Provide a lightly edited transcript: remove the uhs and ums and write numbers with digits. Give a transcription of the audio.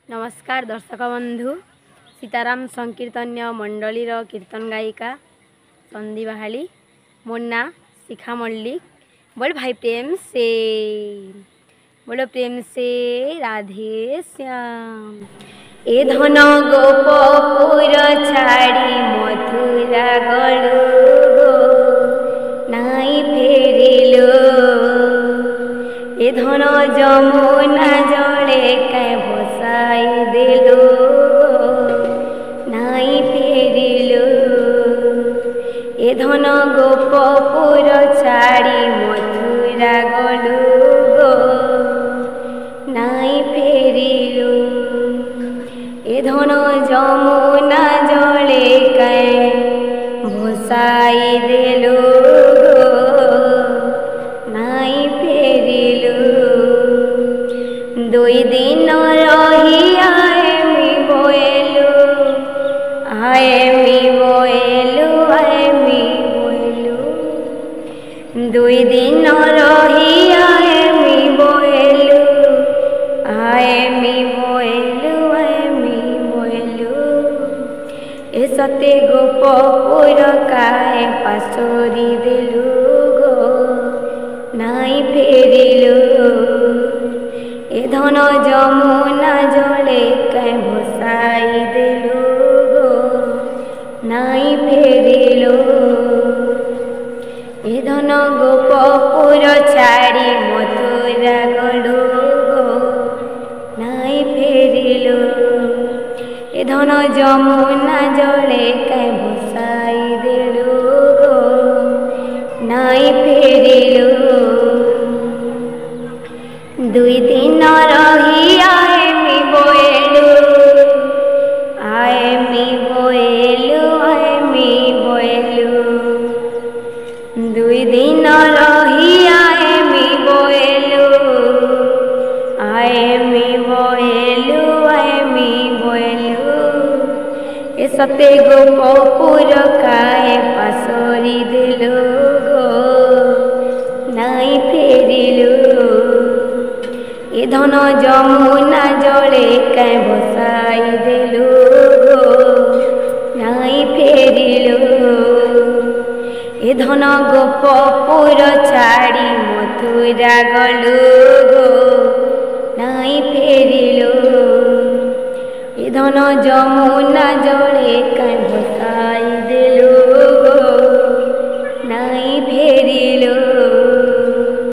नमस्कार दर्शक बंधु सीताराम संकीर्तन्य मंडली कीर्तन गायिका संदी बाहाली मोर ना शिखा मल्लिक। बोल भाई प्रेम से, बोलो प्रेम से राधे श्याम। ए धन गोपपुर छाड़ी मथुरा गलु गो नाई फेरिलो। ए धन जमुना जले काई भसाई देलो नाई फेरिलो। ए धन गोपपुर छाड़ी मथुरा गलु गो नाई फेरिलो। ए धन जमुना जले काई भसाई देलो नाई फेरिलो। दुई दिन रही आएमी बोएलु आएमी बोएलु आएमी बोएलु। दुई दिन रही आएमी बोएलु आएमी बोएलु आएमी बोएलु। ए सते गोपपुर काए पासोरी देलु गो नाई फेरिलो। ए धन जमुना जले काई भसाई देलु गो नाई फेरिलो। ए धन गोपपुर छाड़ी मथुरा गलु गो नाई फेरिलो। ए धन जमुना जले काई भसाई देलु गो नाई फेरिलो। दुई दिन रही आएमी बोएलु आएमी बोएलु आएमी बोएलु। दुई दिन रही आएमी बोएलु आएमी बोएलु आएमी बोएलु। ए सते गोपपुर काए पासोरी देलु गो नाई फेरिलो। ए धन जमुना जले काई भसाई देलु गो नाई फेरिलो। ए धन गोपपुर छाड़ी मथुरा गलु गो नाई फेरिलो। ए धन जमुना जले काई भसाई